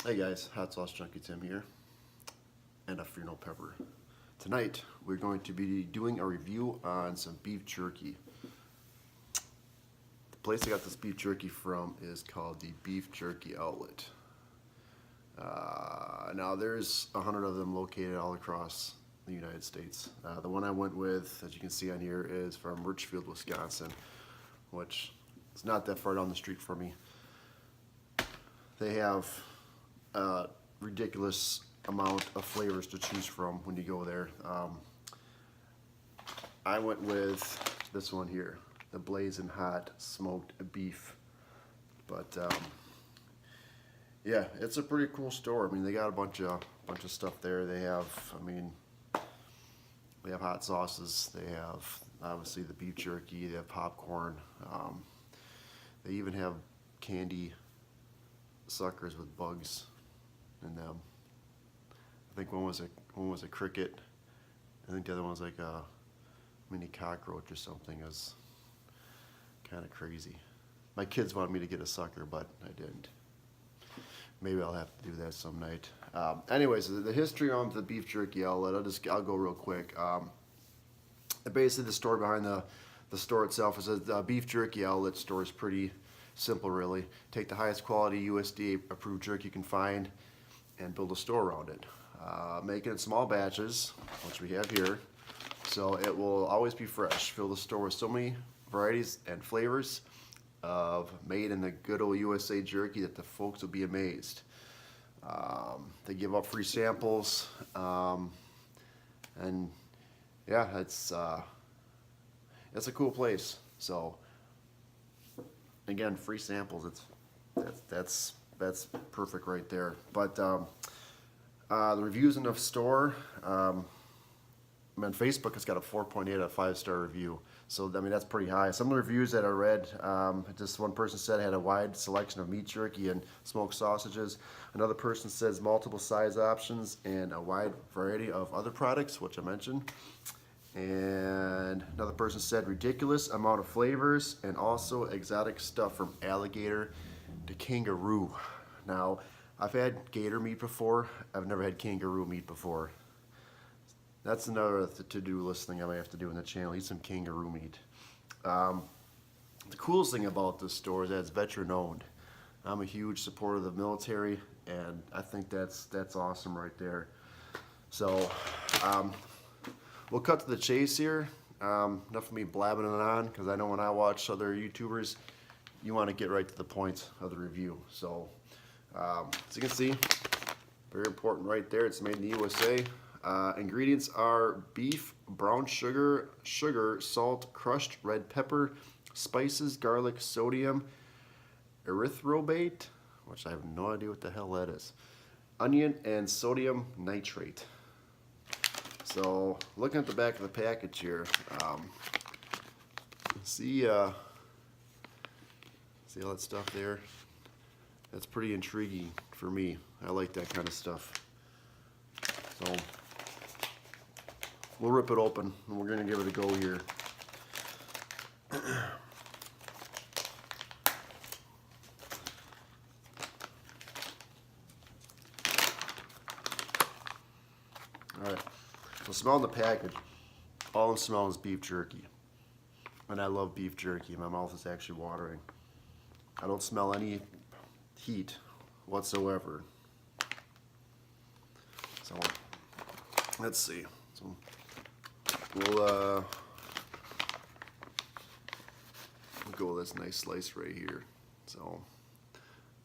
Hey guys, HotSauceJunkie Tim here, and a Freno Pepper. Tonight we're going to be doing a review on some beef jerky. The place I got this beef jerky from is called the Beef Jerky Outlet. Now there's 100 of them located all across the United States. The one I went with, as you can see on here, is from Richfield, Wisconsin, which is not that far down the street from me. They have a ridiculous amount of flavors to choose from when you go there. I went with this one here, the Blazin hot smoked beef. But yeah, it's a pretty cool store. I mean, they got a bunch of stuff there. They have, they have hot sauces. They have obviously the beef jerky. They have popcorn. They even have candy suckers with bugs in them. I think one was a cricket. I think the other one was like a mini cockroach or something. It was kind of crazy. My kids wanted me to get a sucker, but I didn't. Maybe I'll have to do that some night. Anyways, the history on the Beef Jerky Outlet, I'll go real quick. Basically, the story behind the store itself is a Beef Jerky Outlet store is pretty simple, really. Take the highest quality USDA approved jerky you can find and build a store around it. Make it in small batches, which we have here, so it will always be fresh. Fill the store with so many varieties and flavors of made in the good old USA jerky that the folks will be amazed. They give up free samples, and yeah, it's a cool place. So again, free samples. That's perfect right there. But the reviews in the store, on Facebook, it's got a 4.8 out of 5-star review. So I mean, that's pretty high. Some of the reviews that I read, just one person said it had a wide selection of meat jerky and smoked sausages. Another person says multiple size options and a wide variety of other products, which I mentioned. And another person said ridiculous amount of flavors and also exotic stuff from alligator to kangaroo. Now, I've had gator meat before. I've never had kangaroo meat before. That's another to-do list thing I might have to do in the channel, eat some kangaroo meat. The coolest thing about this store is that it's veteran owned. I'm a huge supporter of the military, and I think that's awesome right there. So, we'll cut to the chase here. Enough of me blabbing it on, because I know when I watch other YouTubers, you want to get right to the point of the review. So, as you can see, very important right there, it's made in the USA. Ingredients are beef, brown sugar, salt, crushed red pepper, spices, garlic, sodium, erythrobate, which I have no idea what the hell that is, onion, and sodium nitrate. So, looking at the back of the package here, see all that stuff there? That's pretty intriguing for me. I like that kind of stuff. So, we'll rip it open and we're gonna give it a go here. Alright, so smelling the package, all I'm smelling is beef jerky. And I love beef jerky, my mouth is actually watering. I don't smell any heat whatsoever. So, let's see. So, we'll go with this nice slice right here. So,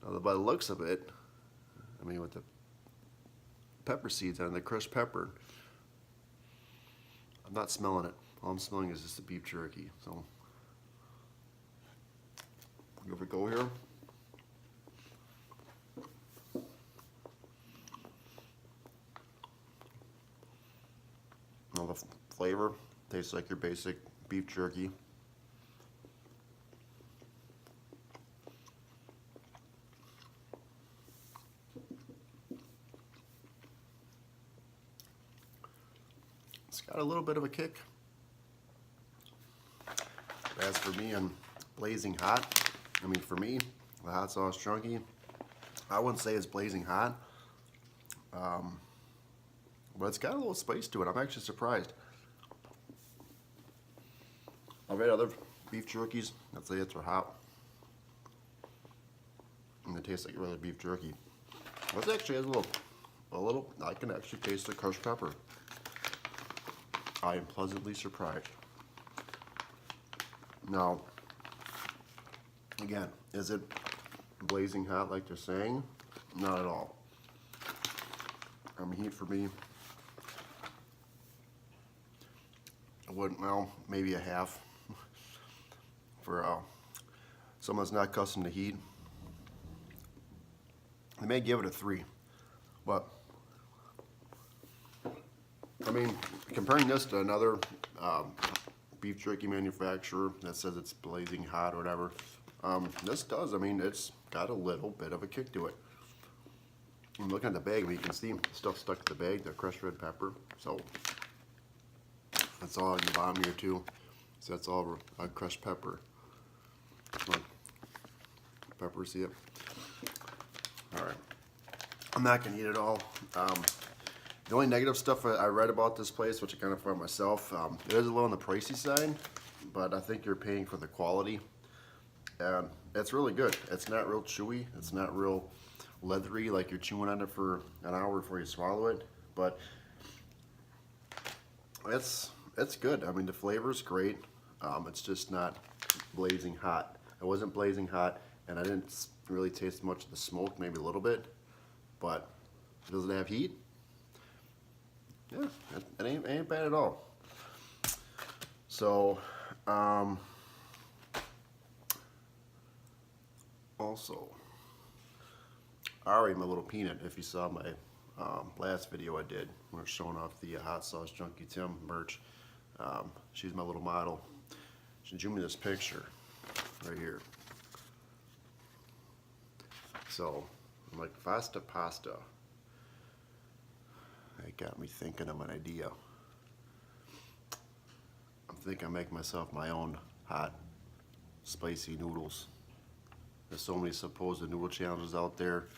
now by the looks of it, I mean with the pepper seeds on the crushed pepper, I'm not smelling it. All I'm smelling is just the beef jerky. So, give it a go here. Now the flavor tastes like your basic beef jerky. It's got a little bit of a kick. As for me, I'm blazing hot. I mean, for me, the HotSauceJunkie, I wouldn't say it's blazing hot, but it's got a little spice to it. I'm actually surprised. I've had other beef jerkies that say it's hot, and it tastes like regular beef jerky. This actually has a little. I can actually taste the crushed pepper. I am pleasantly surprised. Now, again, is it blazing hot like they're saying? Not at all. I mean, heat for me, I wouldn't, well, maybe a half. For someone that's not accustomed to heat, I may give it a 3. But, I mean, comparing this to another beef jerky manufacturer that says it's blazing hot or whatever, this does, I mean, it's got a little bit of a kick to it. I'm looking at the bag, I mean, you can see stuff stuck to the bag, the crushed red pepper. So, that's all on the bottom here too. So that's all crushed pepper. Look, pepper, see it? Alright. I'm not going to eat it all. The only negative stuff I read about this place, which I kind of found myself, it is a little on the pricey side, but I think you're paying for the quality. And it's really good. It's not real chewy. It's not real leathery, like you're chewing on it for an hour before you swallow it. But it's good. I mean, the flavor is great. It's just not blazing hot. It wasn't blazing hot, and I didn't really taste much of the smoke, maybe a little bit. But does it have heat? Yeah, it ain't bad at all. So, also, Ari, my little peanut, if you saw my last video I did, when I was showing off the HotSauceJunkie Tim merch, she's my little model. She drew me this picture right here. So, I'm like, pasta pasta. It got me thinking of an idea. I'm thinking I make myself my own hot, spicy noodles. There's so many supposed noodle challenges out there.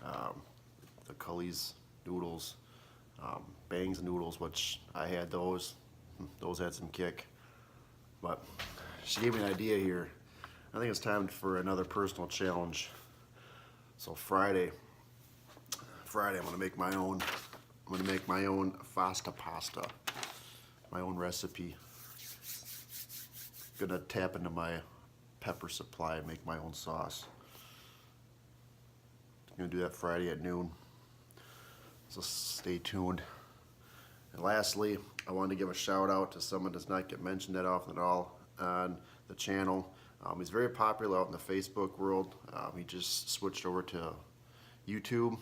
The Cully's noodles, Bang's noodles, which I had those. Those had some kick. But she gave me an idea here. I think it's time for another personal challenge. So Friday, I'm gonna make my own. I'm gonna make my own pasta pasta, my own recipe. Gonna tap into my pepper supply and make my own sauce. I'm gonna do that Friday at noon. So stay tuned. And lastly, I wanted to give a shout out to someone that does not get mentioned that often at all on the channel. He's very popular out in the Facebook world. He just switched over to YouTube.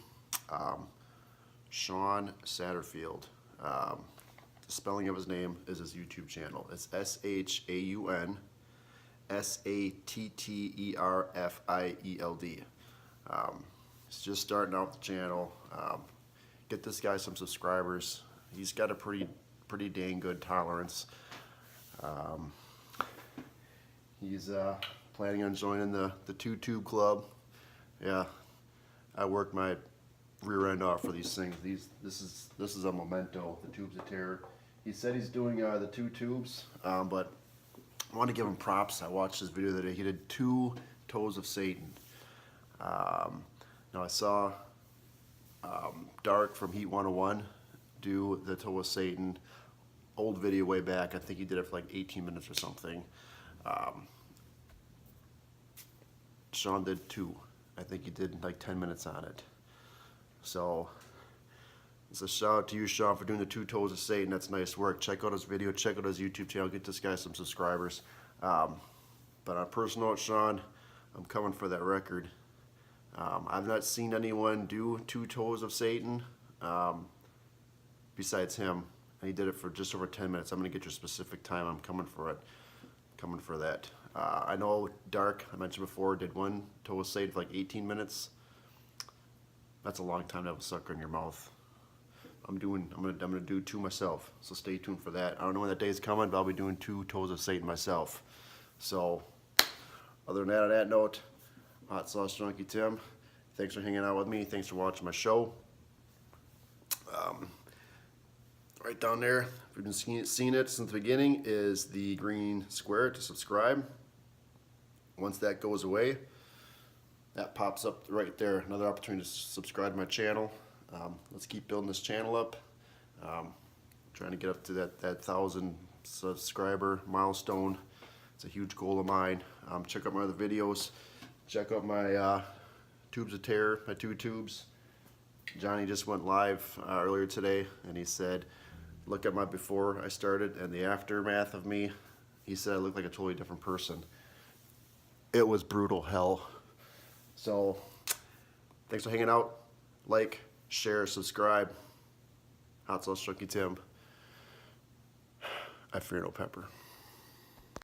Sean Satterfield. The spelling of his name is his YouTube channel. It's SHAUN SATTERFIELD. He's just starting out the channel. Get this guy some subscribers. He's got a pretty dang good tolerance. He's planning on joining the 2-tube club. Yeah, I worked my rear end off for these things. This is a memento. The tubes of terror. He said he's doing the 2 tubes, but I want to give him props. I watched his video today. He did 2 toes of Satan. Now I saw Dark from Heat 101 do the toe of Satan. Old video way back. I think he did it for like 18 minutes or something. Sean did 2. I think he did like 10 minutes on it. So it's a shout out to you, Sean, for doing the 2 toes of Satan. That's nice work. Check out his video. Check out his YouTube channel. Get this guy some subscribers. But on a personal note, Sean, I'm coming for that record. I've not seen anyone do 2 toes of Satan besides him. And he did it for just over 10 minutes. I'm going to get your specific time. I'm coming for it. Coming for that. I know Dark, I mentioned before, did 1 toe of Satan for like 18 minutes. That's a long time to have a sucker in your mouth. I'm gonna do 2 myself. So stay tuned for that. I don't know when that day is coming, but I'll be doing 2 toes of Satan myself. So, other than that, on that note, HotSauceJunkie Tim, Thanks for hanging out with me. Thanks for watching my show. Right down there, if you've been seeing it since the beginning, is the green square to subscribe. Once that goes away, that pops up right there. Another opportunity to subscribe to my channel. Let's keep building this channel up. Trying to get up to that 1,000 subscriber milestone. It's a huge goal of mine. Check out my other videos. Check out my Tubes of Terror, my 2 tubes. Johnny just went live earlier today, and he said, look at my before I started and the aftermath of me. He said I look like a totally different person. It was brutal hell. So, thanks for hanging out. Like, share, subscribe. HotSauceJunkie Tim. I fear no pepper.